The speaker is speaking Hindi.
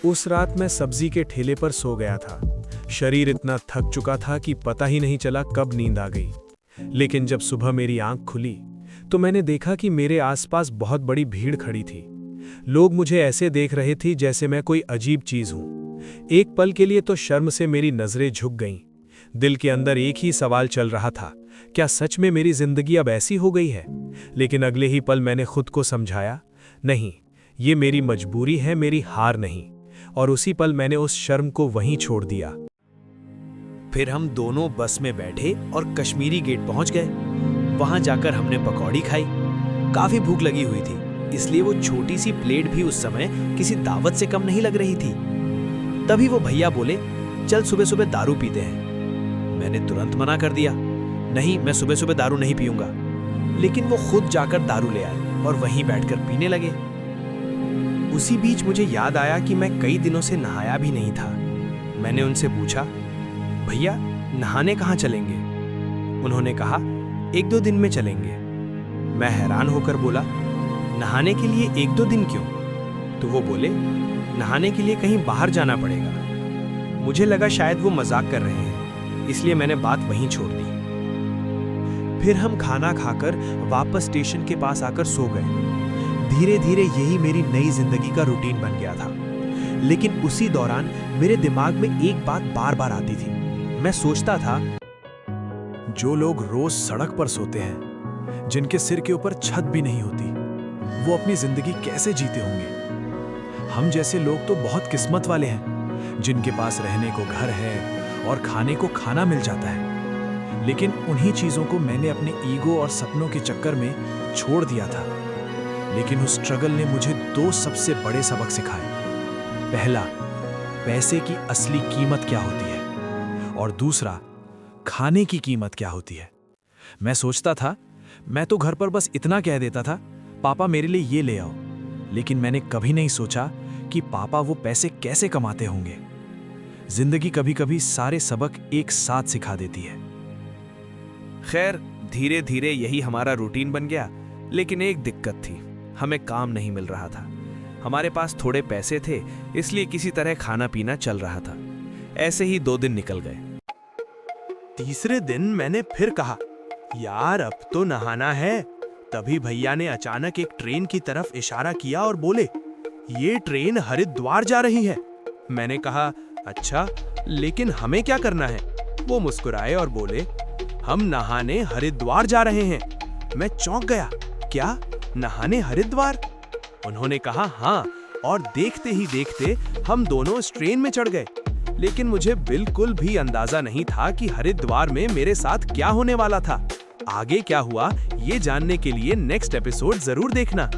उस रात मैं सब्जी के ठेले पर सो गया था। शरीर इतना थक चुका था कि पता ही नहीं चला कब नींद आ गई। लेकिन जब सुबह मेरी आंख खुली तो मैंने देखा कि मेरे आसपास बहुत बड़ी भीड़ खड़ी थी। लोग मुझे ऐसे देख रहे थे जैसे मैं कोई अजीब चीज हूं। एक पल के लिए तो शर्म से मेरी नजरें झुक गईं। दिल के अंदर एक ही सवाल चल रहा था, क्या सच में मेरी जिंदगी अब ऐसी हो गई है? लेकिन अगले ही पल मैंने खुद को समझाया, नहीं, ये मेरी मजबूरी है, मेरी हार नहीं। और उसी पल मैंने उस शर्म को वहीं छोड़ दिया। फिर हम दोनों बस में बैठे और कश्मीरी गेट पहुंच गए। वहां जाकर हमने पकौड़ी खाई। काफी भूख लगी हुई थी, इसलिए वो छोटी सी प्लेट भी उस समय किसी दावत से कम नहीं लग रही थी। तभी वो भैया बोले, चल सुबह सुबह दारू पीते हैं। मैंने तुरंत मना कर दिया, नहीं, मैं सुबह सुबह दारू नहीं पीऊंगा। लेकिन वो खुद जाकर दारू ले आए और वहीं बैठकर पीने लगे। उसी बीच मुझे याद आया कि मैं कई दिनों से नहाया भी नहीं था। मैंने उनसे पूछा, भैया नहाने कहाँ चलेंगे? उन्होंने कहा, 1-2 दिन में चलेंगे। मैं हैरान होकर बोला, नहाने के लिए 1-2 दिन क्यों? तो वो बोले, नहाने के लिए कहीं बाहर जाना पड़ेगा। मुझे लगा शायद वो मजाक कर रहे हैं, इसलिए मैंने बात वहीं छोड़ दी। फिर हम खाना खाकर वापस स्टेशन के पास आकर सो गए। धीरे धीरे यही मेरी नई जिंदगी का रूटीन बन गया था। लेकिन उसी दौरान मेरे दिमाग में एक बात बार बार आती थी। मैं सोचता था, जो लोग रोज सड़क पर सोते हैं, जिनके सिर के ऊपर छत भी नहीं होती, वो अपनी जिंदगी कैसे जीते होंगे? हम जैसे लोग तो बहुत किस्मत वाले हैं, जिनके पास रहने को घर है और खाने को खाना मिल जाता है। लेकिन उन्हीं चीजों को मैंने अपने ईगो और सपनों के चक्कर में छोड़ दिया था। लेकिन उस स्ट्रगल ने मुझे 2 सबसे बड़े सबक सिखाए। पहला, पैसे की असली कीमत क्या होती है, और दूसरा, खाने की कीमत क्या होती है। मैं सोचता था, मैं तो घर पर बस इतना कह देता था, पापा मेरे लिए ये ले आओ। लेकिन मैंने कभी नहीं सोचा कि पापा वो पैसे कैसे कमाते होंगे। जिंदगी कभी कभी सारे सबक एक साथ सिखा देती है। खैर, धीरे धीरे यही हमारा रूटीन बन गया। लेकिन एक दिक्कत थी, हमें काम नहीं मिल रहा था। हमारे पास थोड़े पैसे थे, इसलिए किसी तरह खाना पीना चल रहा था। ऐसे ही 2 दिन निकल गए। तीसरे दिन मैंने फिर कहा, यार अब तो नहाना है। तभी भैया ने अचानक एक ट्रेन की तरफ इशारा किया और बोले, ये ट्रेन हरिद्वार जा रही है। मैंने कहा, अच्छा, लेकिन हमें क्या करना है? वो मुस्कुराए और बोले, हम नहाने हरिद्वार जा रहे हैं। मैं चौंक गया, क्या नहाने हरिद्वार? उन्होंने कहा, हाँ। और देखते ही देखते हम दोनों इस ट्रेन में चढ़ गए। लेकिन मुझे बिल्कुल भी अंदाजा नहीं था कि हरिद्वार में मेरे साथ क्या होने वाला था। आगे क्या हुआ, ये जानने के लिए नेक्स्ट एपिसोड जरूर देखना।